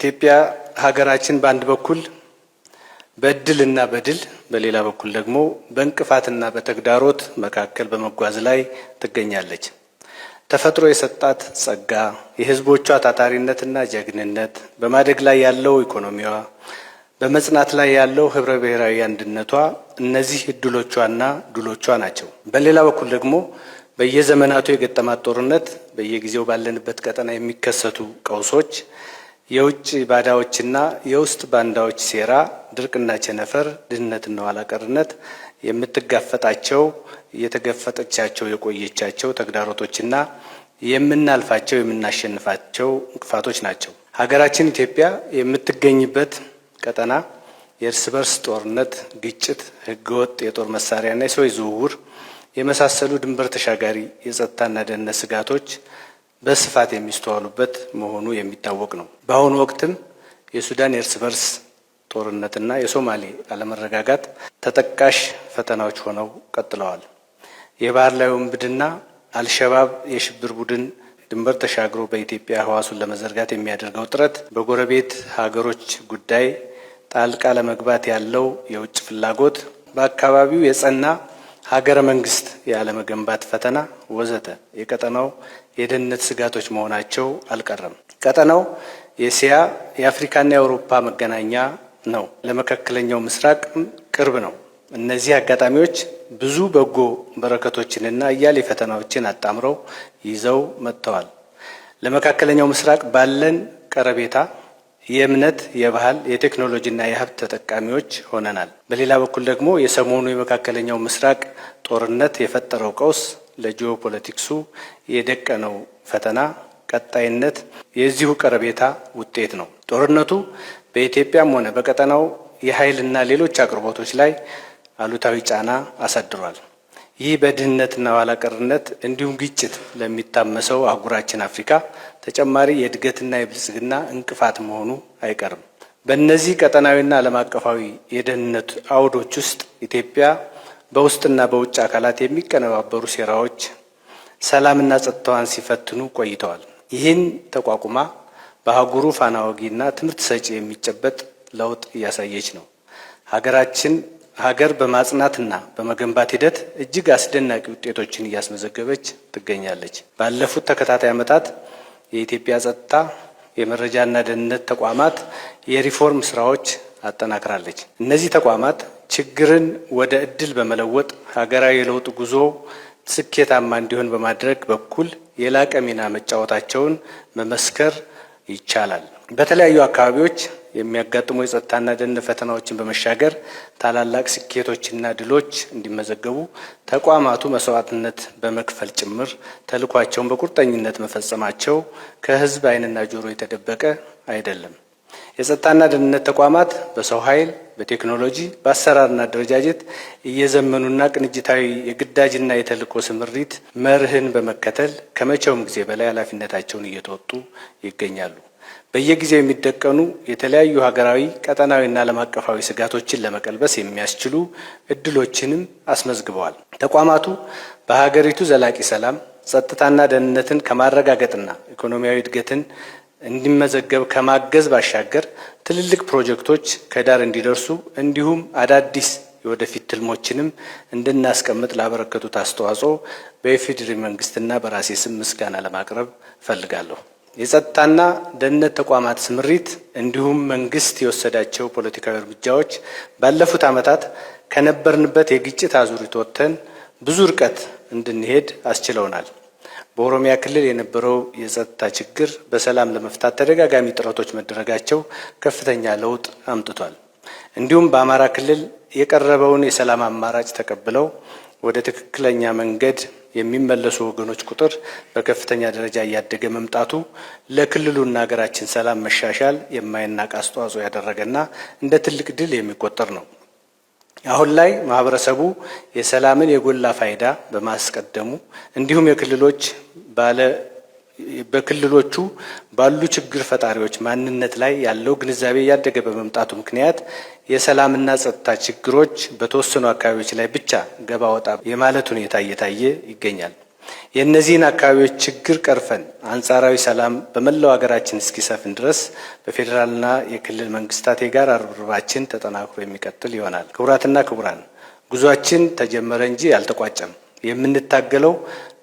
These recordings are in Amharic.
ኢትዮጵያ ሀገራችን በአንድ በኩል በእድልና በድል በሌላ በኩል ደግሞ በእንቅፋትና በተግዳሮት መካከል በመጓዝ ላይ ትገኛለች። ተፈጥሮ የሰጣት ጸጋ፣ የሕዝቦቿ ታታሪነትና ጀግንነት፣ በማደግ ላይ ያለው ኢኮኖሚዋ፣ በመጽናት ላይ ያለው ህብረ ብሔራዊ አንድነቷ እነዚህ እድሎቿና ድሎቿ ናቸው። በሌላ በኩል ደግሞ በየዘመናቱ የገጠማት ጦርነት፣ በየጊዜው ባለንበት ቀጠና የሚከሰቱ ቀውሶች፣ የውጭ ባዳዎችና የውስጥ ባንዳዎች ሴራ፣ ድርቅና ቸነፈር፣ ድህነትና ኋላ ቀርነት የምትጋፈጣቸው እየተገፈጠቻቸው የቆየቻቸው ተግዳሮቶችና የምናልፋቸው የምናሸንፋቸው እንቅፋቶች ናቸው። ሀገራችን ኢትዮጵያ የምትገኝበት ቀጠና የእርስ በርስ ጦርነት፣ ግጭት፣ ህገወጥ የጦር መሳሪያና የሰው ዝውውር የመሳሰሉ ድንበር ተሻጋሪ የጸጥታና ደህንነት ስጋቶች በስፋት የሚስተዋሉበት መሆኑ የሚታወቅ ነው። በአሁኑ ወቅትም የሱዳን የእርስ በርስ ጦርነትና የሶማሌ አለመረጋጋት ተጠቃሽ ፈተናዎች ሆነው ቀጥለዋል። የባህር ላይ ውንብድና፣ አልሸባብ የሽብር ቡድን ድንበር ተሻግሮ በኢትዮጵያ ህዋሱን ለመዘርጋት የሚያደርገው ጥረት፣ በጎረቤት ሀገሮች ጉዳይ ጣልቃ ለመግባት ያለው የውጭ ፍላጎት፣ በአካባቢው የጸና ሀገረ መንግስት ያለመገንባት ፈተና ወዘተ የቀጠናው የደህንነት ስጋቶች መሆናቸው አልቀረም። ቀጠናው የእስያ የአፍሪካና የአውሮፓ መገናኛ ነው። ለመካከለኛው ምስራቅ ቅርብ ነው። እነዚህ አጋጣሚዎች ብዙ በጎ በረከቶችንና አያሌ ፈተናዎችን አጣምረው ይዘው መጥተዋል። ለመካከለኛው ምስራቅ ባለን ቀረቤታ የእምነት፣ የባህል፣ የቴክኖሎጂና የሀብት ተጠቃሚዎች ሆነናል። በሌላ በኩል ደግሞ የሰሞኑ የመካከለኛው ምስራቅ ጦርነት የፈጠረው ቀውስ ለጂኦፖለቲክሱ የደቀነው ፈተና ቀጣይነት የዚሁ ቀረቤታ ውጤት ነው። ጦርነቱ በኢትዮጵያም ሆነ በቀጠናው የኃይልና ሌሎች አቅርቦቶች ላይ አሉታዊ ጫና አሳድሯል። ይህ በድህነትና ኋላ ቀርነት እንዲሁም ግጭት ለሚታመሰው አህጉራችን አፍሪካ ተጨማሪ የእድገትና የብልጽግና እንቅፋት መሆኑ አይቀርም። በእነዚህ ቀጠናዊና ዓለም አቀፋዊ የደህንነት አውዶች ውስጥ ኢትዮጵያ በውስጥና በውጭ አካላት የሚቀነባበሩ ሴራዎች ሰላምና ጸጥታዋን ሲፈትኑ ቆይተዋል። ይህን ተቋቁማ በአህጉሩ ፋና ወጊና ትምህርት ሰጪ የሚጨበጥ ለውጥ እያሳየች ነው። ሀገር በማጽናትና በመገንባት ሂደት እጅግ አስደናቂ ውጤቶችን እያስመዘገበች ትገኛለች። ባለፉት ተከታታይ ዓመታት የኢትዮጵያ ጸጥታ፣ የመረጃና ደህንነት ተቋማት የሪፎርም ስራዎች አጠናክራለች። እነዚህ ተቋማት ችግርን ወደ እድል በመለወጥ ሀገራዊ የለውጥ ጉዞ ስኬታማ እንዲሆን በማድረግ በኩል የላቀ ሚና መጫወታቸውን መመስከር ይቻላል። በተለያዩ አካባቢዎች የሚያጋጥሙ የጸጥታና ደህንነት ፈተናዎችን በመሻገር ታላላቅ ስኬቶችና ድሎች እንዲመዘገቡ ተቋማቱ መስዋዕትነት በመክፈል ጭምር ተልዕኳቸውን በቁርጠኝነት መፈጸማቸው ከህዝብ ዓይንና ጆሮ የተደበቀ አይደለም። የጸጥታና ደህንነት ተቋማት በሰው ኃይል፣ በቴክኖሎጂ፣ በአሰራርና አደረጃጀት እየዘመኑና ቅንጅታዊ የግዳጅና የተልዕኮ ስምሪት መርህን በመከተል ከመቼውም ጊዜ በላይ ኃላፊነታቸውን እየተወጡ ይገኛሉ። በየጊዜው የሚደቀኑ የተለያዩ ሀገራዊ፣ ቀጠናዊና ዓለም አቀፋዊ ስጋቶችን ለመቀልበስ የሚያስችሉ እድሎችንም አስመዝግበዋል። ተቋማቱ በሀገሪቱ ዘላቂ ሰላም፣ ጸጥታና ደህንነትን ከማረጋገጥና ኢኮኖሚያዊ እድገትን እንዲመዘገብ ከማገዝ ባሻገር ትልልቅ ፕሮጀክቶች ከዳር እንዲደርሱ እንዲሁም አዳዲስ የወደፊት ትልሞችንም እንድናስቀምጥ ላበረከቱት አስተዋጽኦ በኢፌዴሪ መንግስትና በራሴ ስም ምስጋና ለማቅረብ እፈልጋለሁ። የጸጥታና ደህንነት ተቋማት ስምሪት እንዲሁም መንግስት የወሰዳቸው ፖለቲካዊ እርምጃዎች ባለፉት ዓመታት ከነበርንበት የግጭት አዙሪት ወጥተን ብዙ ርቀት እንድንሄድ አስችለውናል። በኦሮሚያ ክልል የነበረው የጸጥታ ችግር በሰላም ለመፍታት ተደጋጋሚ ጥረቶች መደረጋቸው ከፍተኛ ለውጥ አምጥቷል። እንዲሁም በአማራ ክልል የቀረበውን የሰላም አማራጭ ተቀብለው ወደ ትክክለኛ መንገድ የሚመለሱ ወገኖች ቁጥር በከፍተኛ ደረጃ እያደገ መምጣቱ ለክልሉና ሀገራችን ሰላም መሻሻል የማይናቅ አስተዋጽኦ ያደረገና እንደ ትልቅ ድል የሚቆጠር ነው። አሁን ላይ ማህበረሰቡ የሰላምን የጎላ ፋይዳ በማስቀደሙ እንዲሁም በክልሎቹ ባሉ ችግር ፈጣሪዎች ማንነት ላይ ያለው ግንዛቤ እያደገ በመምጣቱ ምክንያት የሰላምና ጸጥታ ችግሮች በተወሰኑ አካባቢዎች ላይ ብቻ ገባ ወጣ የማለት ሁኔታ እየታየ ይገኛል። የእነዚህን አካባቢዎች ችግር ቀርፈን አንጻራዊ ሰላም በመላው ሀገራችን እስኪሰፍን ድረስ በፌዴራልና የክልል መንግስታት የጋራ ርብርባችን ተጠናክሮ የሚቀጥል ይሆናል። ክቡራትና ክቡራን፣ ጉዟችን ተጀመረ እንጂ አልተቋጨም። የምንታገለው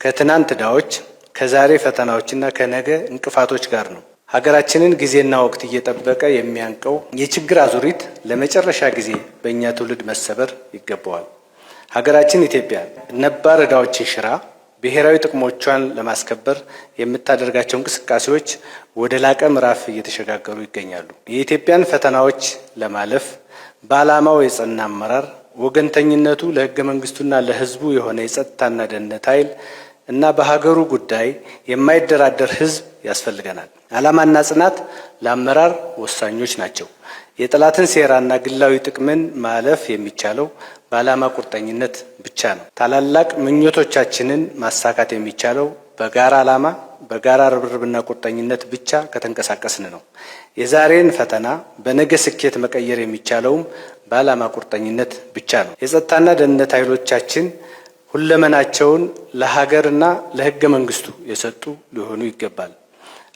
ከትናንት ዕዳዎች፣ ከዛሬ ፈተናዎችና ከነገ እንቅፋቶች ጋር ነው። ሀገራችንን ጊዜና ወቅት እየጠበቀ የሚያንቀው የችግር አዙሪት ለመጨረሻ ጊዜ በእኛ ትውልድ መሰበር ይገባዋል። ሀገራችን ኢትዮጵያ ነባር ዕዳዎችን ሽራ ብሔራዊ ጥቅሞቿን ለማስከበር የምታደርጋቸው እንቅስቃሴዎች ወደ ላቀ ምዕራፍ እየተሸጋገሩ ይገኛሉ። የኢትዮጵያን ፈተናዎች ለማለፍ በዓላማው የጸና አመራር፣ ወገንተኝነቱ ለሕገ መንግስቱና ለሕዝቡ የሆነ የጸጥታና ደህንነት ኃይል እና በሀገሩ ጉዳይ የማይደራደር ሕዝብ ያስፈልገናል። ዓላማና ጽናት ለአመራር ወሳኞች ናቸው። የጠላትን ሴራና ግላዊ ጥቅምን ማለፍ የሚቻለው በዓላማ ቁርጠኝነት ብቻ ነው። ታላላቅ ምኞቶቻችንን ማሳካት የሚቻለው በጋራ ዓላማ፣ በጋራ ርብርብና ቁርጠኝነት ብቻ ከተንቀሳቀስን ነው። የዛሬን ፈተና በነገ ስኬት መቀየር የሚቻለውም በዓላማ ቁርጠኝነት ብቻ ነው። የጸጥታና ደህንነት ኃይሎቻችን ሁለመናቸውን ለሀገርና ለሕገ መንግስቱ የሰጡ ሊሆኑ ይገባል።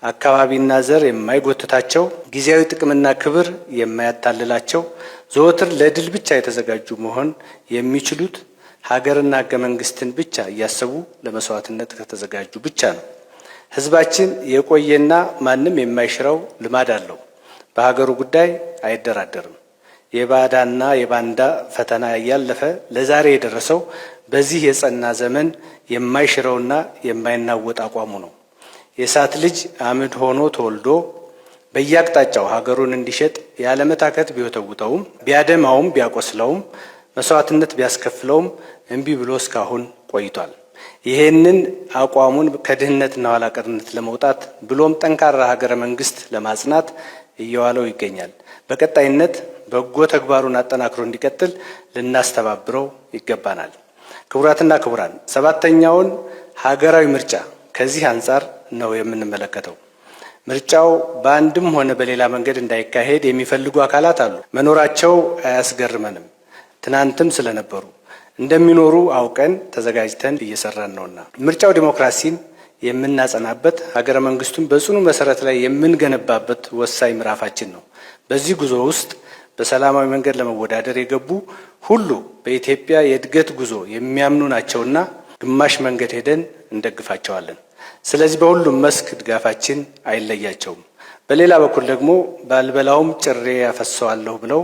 አካባቢና ዘር የማይጎትታቸው፣ ጊዜያዊ ጥቅምና ክብር የማያታልላቸው፣ ዘወትር ለድል ብቻ የተዘጋጁ መሆን የሚችሉት ሀገርና ሕገ መንግስትን ብቻ እያሰቡ ለመስዋዕትነት ከተዘጋጁ ብቻ ነው። ሕዝባችን የቆየና ማንም የማይሽረው ልማድ አለው። በሀገሩ ጉዳይ አይደራደርም። የባዳና የባንዳ ፈተና ያለፈ ለዛሬ የደረሰው በዚህ የጸና ዘመን የማይሽረውና የማይናወጥ አቋሙ ነው። የእሳት ልጅ አምድ ሆኖ ተወልዶ በየአቅጣጫው ሀገሩን እንዲሸጥ ያለመታከት ቢወተውተውም ቢያደማውም ቢያቆስለውም መስዋዕትነት ቢያስከፍለውም እምቢ ብሎ እስካሁን ቆይቷል። ይህንን አቋሙን ከድህነትና ኋላ ቀርነት ለመውጣት ብሎም ጠንካራ ሀገረ መንግስት ለማጽናት እየዋለው ይገኛል። በቀጣይነት በጎ ተግባሩን አጠናክሮ እንዲቀጥል ልናስተባብረው ይገባናል። ክቡራትና ክቡራን፣ 7ኛውን ሀገራዊ ምርጫ ከዚህ አንጻር ነው የምንመለከተው። ምርጫው በአንድም ሆነ በሌላ መንገድ እንዳይካሄድ የሚፈልጉ አካላት አሉ። መኖራቸው አያስገርመንም። ትናንትም ስለነበሩ እንደሚኖሩ አውቀን ተዘጋጅተን እየሰራን ነውና ምርጫው ዲሞክራሲን የምናጸናበት፣ ሀገረ መንግስቱን በጽኑ መሰረት ላይ የምንገነባበት ወሳኝ ምዕራፋችን ነው። በዚህ ጉዞ ውስጥ በሰላማዊ መንገድ ለመወዳደር የገቡ ሁሉ በኢትዮጵያ የእድገት ጉዞ የሚያምኑ ናቸውና ግማሽ መንገድ ሄደን እንደግፋቸዋለን። ስለዚህ በሁሉም መስክ ድጋፋችን አይለያቸውም። በሌላ በኩል ደግሞ ባልበላውም ጭሬ ያፈሰዋለሁ ብለው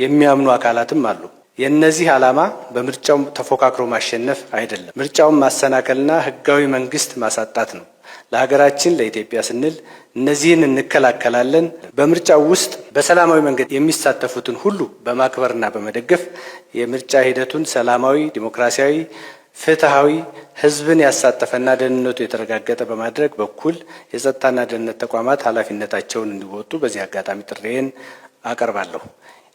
የሚያምኑ አካላትም አሉ። የእነዚህ ዓላማ በምርጫው ተፎካክሮ ማሸነፍ አይደለም፣ ምርጫውን ማሰናከልና ህጋዊ መንግስት ማሳጣት ነው። ለሀገራችን ለኢትዮጵያ ስንል እነዚህን እንከላከላለን። በምርጫው ውስጥ በሰላማዊ መንገድ የሚሳተፉትን ሁሉ በማክበርና በመደገፍ የምርጫ ሂደቱን ሰላማዊ፣ ዲሞክራሲያዊ፣ ፍትሃዊ፣ ህዝብን ያሳተፈና ደህንነቱ የተረጋገጠ በማድረግ በኩል የጸጥታና ደህንነት ተቋማት ኃላፊነታቸውን እንዲወጡ በዚህ አጋጣሚ ጥሪዬን አቀርባለሁ።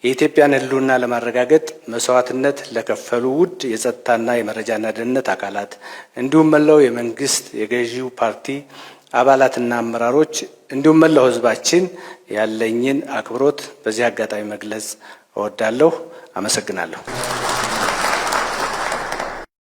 የኢትዮጵያን ህልውና ለማረጋገጥ መስዋዕትነት ለከፈሉ ውድ የጸጥታና የመረጃና ደህንነት አካላት እንዲሁም መላው የመንግስት የገዢው ፓርቲ አባላትና አመራሮች እንዲሁም መላው ህዝባችን ያለኝን አክብሮት በዚህ አጋጣሚ መግለጽ እወዳለሁ። አመሰግናለሁ።